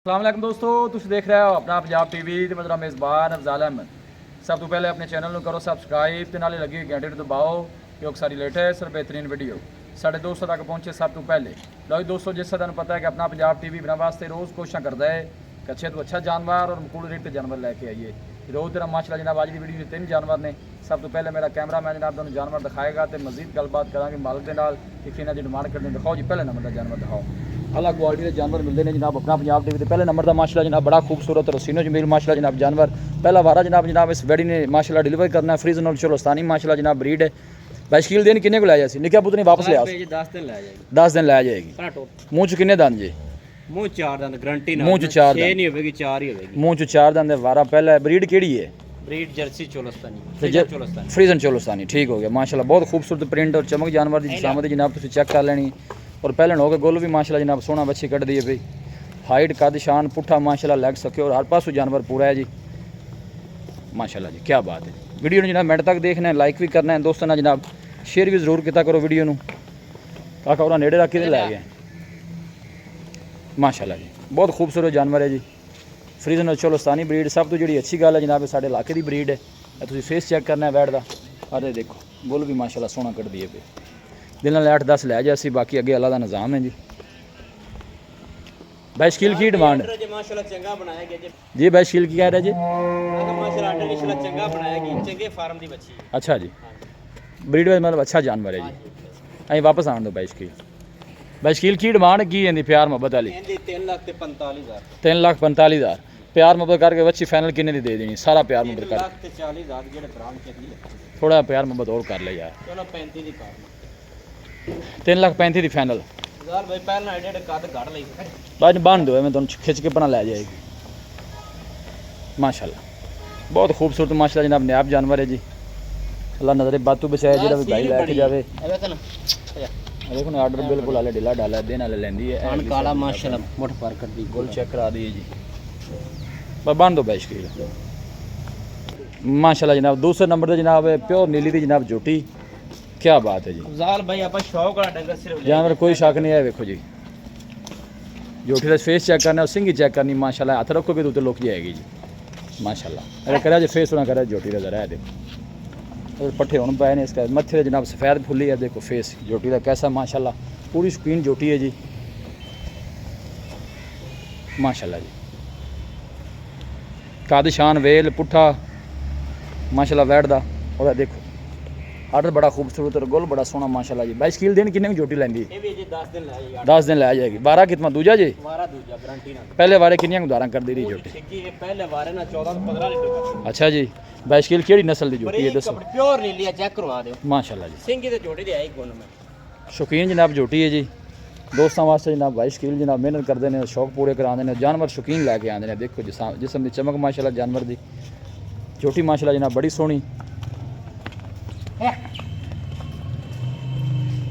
अस्सलाम दोस्तों, तुम देख रहे हो अपना पंजाब टीवी ते मेरा मेज़बान अफजाल अहमद। सब तो पहले अपने चैनल को करो सबसक्राइब ते नाले लगी घंटे दबाओ क्योंकि सारी लेटेस्ट और बेहतरीन वीडियो साढ़े दोस्तों तक पहुँचे सब तो पहले। लो दोस्तों, जिससे तुम पता है कि अपना पंजाब टीवी बना वास्ते रोज़ कोशिश करता है कि अच्छे तो अच्छा जानवर और मकूल रेट पर जानवर लैके आइए। रोज़ तरह माशाल्लाह जनाब आज की वीडियो में 3 जानवर ने। सब तो पहले मेरा कैमरा मैन जनाब तुहानू जानवर दिखाएगा तो मजीद गलबात करांगे मालिक के नाल कि इन्हों की डिमांड करते दिखाओ जी। पहले नंबर का जानवर दिखाओ। अलग क्वालिटी के जानवर मिलते हैं जनाब अपना पंजाब टीवी पहले नंबर का माशाल्लाह जनाब बड़ा खूबसूरत रसीनो जमील माशाल्लाह जनाब जानवर पहला वारा जनाब इस वेडी ने माशाल्लाह डिलीवर करना है। फ्रीजन और चोलोस्तानी माशाल्लाह जनाब ब्रीड है। बाइशकील दिन किन्ने को लै जासी निका पुत नहीं वापस लिया 10 दिन लै जाएगी। मुँह च किन्ने दंद जी? मुँह 4 दंद गारंटी मुँह च 4 6 नहीं होगी 4 ही होगी। मुँह च 4 दंद वारा पहला ब्रीड केड़ी है? ब्रीड जर्सी चोलोस्तानी फ्रीजन चोलोस्तानी ठीक हो गया माशाल्लाह। बहुत खूबसूरत प्रिंट और चमक जानवर की शामत जनाब तुम चेक कर लेनी। और पहले हो के गुल भी माशाल्लाह जनाब सोहना बच्ची कट दी है भाई। हाइट कद शान पुट्ठा माशाल्लाह लैग सके और हर पासों जानवर पूरा है जी माशाल्लाह जी। क्या बात है। वीडियो ने जनाब मिनट तक देखना है, लाइक भी करना है दोस्तों ना जनाब, शेयर भी जरूर किया करो वीडियो में। काका और नेड़े रख के लै गए माशाल्लाह जी। बहुत खूबसूरत जानवर है जी। फ्रीजन और चोलोस्तानी ब्रीड सब तो जी अच्छी गल है जनाब साढ़े इलाके की ब्रीड है। तुम फेस चेक करना है बैठ का। अरे देखो गुल भी माशाल्लाह सोहना कट दी है पे। दिल नाल 8-10 लै जासी बाकी अगे अल्लाह का निज़ाम है जी। बाइशकील की डिमांड माशाल्लाह चंगा बनाया गया जी। बाइशकील की कह रहे जी? माशाल्लाह इंशाल्लाह चंगा बनाया गया चंगे फार्म दी बच्ची। अच्छा जी ब्रीड में मतलब अच्छा जानवर है जी। अं वापस आने दो बाइशकील। बाइशकील की डिमांड की है प्यार मुहब्बत वाली? 3,45,000 3,45,000 प्यार मुहब्बत करके बच्ची फाइनल किन्ने दी दे देनी? सारा प्यार मुहब्बत कर 3,40,000 थोड़ा प्यार मुहब्बत और कर ले यार। चलो 35 दी कर 3,35,000 की फाइनल भाई पहला एडे कद घड़ लई बाद बन दो मैं तुम खिंच के अपना लै जाएगी माशाल्लाह। बहुत खूबसूरत माशाल्लाह जनाब नायाब जानवर है जी। अल्लाह नजरे बातू बचाए जो भी भाई लैके जाए। देखो ना आर्डर बिल्कुल आले ढिला डाला दिन वाले लेंदी है काला माशाल्लाह मुठ पर कर दी गोल चेक करा दी जी। बस बन दो बाइशकील माशाल्लाह जनाब। दूसरे नंबर पर जनाब प्योर नीली की जनाब जोटी। क्या बात है जी। अफजाल भाई आप शौक वाला डंगर सिर्फ जानवर कोई शक नहीं है। देखो जी जोटी का फेस चेक करना सिंगी चेक करनी माशाल्लाह। हाथ रखो भी तो लुक जाएगी जी माशाल्लाह। अरे करा जो फेस होना करा जोटी का जरा है देखो और पट्ठे होने पाए ने इसका मत्थे जनाब सफ़ेद फुली है। देखो फेस जोटी का कैसा माशाल्लाह पूरी शौकीन जोटी है जी माशाल्लाह जी। कद शान वेल पुट्ठा माशाल्लाह बैठदा और देखो आर्डर बड़ा खूबसूरत और गुल बड़ा सोहना माशाल्लाह जी। बाइशकील दिन किन्ने जोटी लैंदी? 10 दिन लै जाएगी। 12 कितना दूजा जी? पहले वारे किन्नियां उधारा कर दी रही जोटी? पहले वारे ना 14-15 लीटर। अच्छा जी बाइशकील केड़ी नस्ल की जोटी है दसो? प्योर नीली है चेक करवा दो माशाल्लाह जी। सिंगी ते जोटी दे आई गुण में शौकीन जनाब जोटी है जी। दोस्तों वास्ते जनाब बाइशकील जनाब मेहनत करते हैं शौक पूरे कराते हैं जानवर शौकीन लैके आते हैं। देखो जिसम की चमक माशाल्लाह जानवर की जोटी माशाल्लाह जनाब बड़ी सोहनी।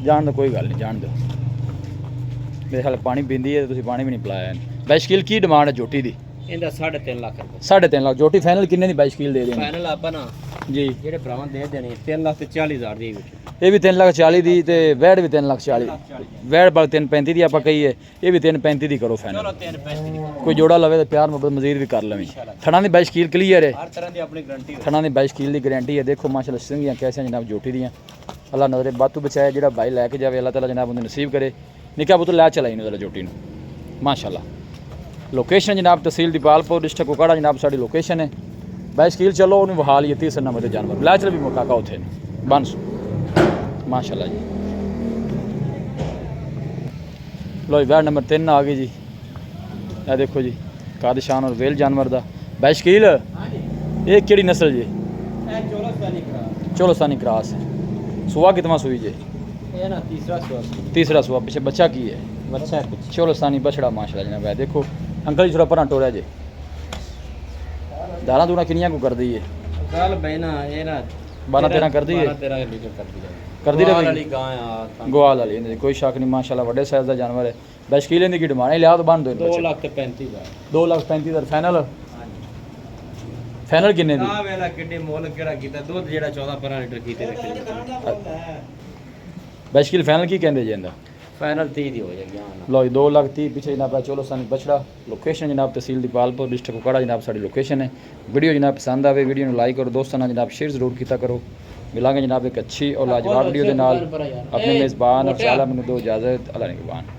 जान दो कोई गल नहीं जान दो। मेरे ख्याल पानी पींदी है तो पानी भी नहीं पिलाया। बाइशकील की डिमांड है जोटी की? इंदा 3.5 लाख रुपए। 3.5 लाख जोटी फाइनल किन्ने दी बाइशकील दे देनी? फाइनल आप ना जी जेडे भरावां दे देनी 3,40,000 दी विच। ये भी 3,40,000 दी ते वैड भी 3,40,000 वैड बल 3,35 दी आप कही है। ये भी 3,35 दी करो फाइनल। चलो 3.35 दी कोई जोड़ा लवे तो प्यार मुहब्बत मजीद भी कर लवें। थना दी बाइशकील क्लीयर है। हर तरह दी अपनी गारंटी थना दी बाइशकील की गारंटी है। देखो माशाल्लाह सिंगियां कैसे जनाब जोटी दियां। अल्लाह नजरे बातू बचाए जो भाई लैके जाए अल्लाह ताला जनाब उन्हें नसीब करे। निका पुत लै चलाई जरा जोटी माशाल्लाह। लोकेशन जनाब तहसील दीपालपुर डिस्ट्रिक्ट कुकाड़ा जनाब साड़ी लोकेशन है। बाइशकील चलो उन्हें वहा ली 30 नंबर के जानवर लै चल भी मौका उत्थे बंस माशाल्लाह जी। लो जी वार्ड नंबर 3 आ गई जी। यह देखो जी कद शान और वेल जानवर का बाइशकील ये केड़ी नस्ल जी? चोलोस्तानी क्रॉस है। सुआ कितना सुई जी? ये ना तीसरा सुआ पीछे बच्चा की है? बच्चा चोलोस्तानी बछड़ा माशाल्लाह जनाब। है देखो अंकल जी थोड़ा परा टोरा जी दाना दूना किनिया को कर दी है? साल भाई ना ये ना 12-13 कर दी है। 13 लीटर कर दी वाली रही गाय गोवाल वाली कोई शक नहीं माशाल्लाह बड़े साइज का जानवर है। बाइशकील की डिमांड है लिया तो बन दो 2,35,000 2,35,000 फाइनल। फाइनल किन्ने दी? वेला किड्डी मोल केड़ा कीता दूध जेड़ा 14-15 लीटर कीते रखे बाइशकील फाइनल की कहंदे जी इंदा? ਫਾਈਨਲ 30 ਦੀ ਹੋ ਜਾਏਗੀ ਹਾਂ लो 2,30,000 पीछे जनाब चलो सन बछड़ा लोकेशन जनाब तहसील दीपालपुर डिस्ट्रिक्ट कुपवाड़ा जनाब साड़ी लोकेशन है। वीडियो जनाब पसंद आवे वीडियो ਨੂੰ लाइक करो दोस्तों ਨਾਲ जनाब शेयर जरूर ਕੀਤਾ करो। मिलांगे जनाब एक अच्छी और लाजवाब वीडियो के नाल अपने मेज़बान अफजाल अहमद ਨੂੰ दो इजाज़त अल्लाह निगहबान।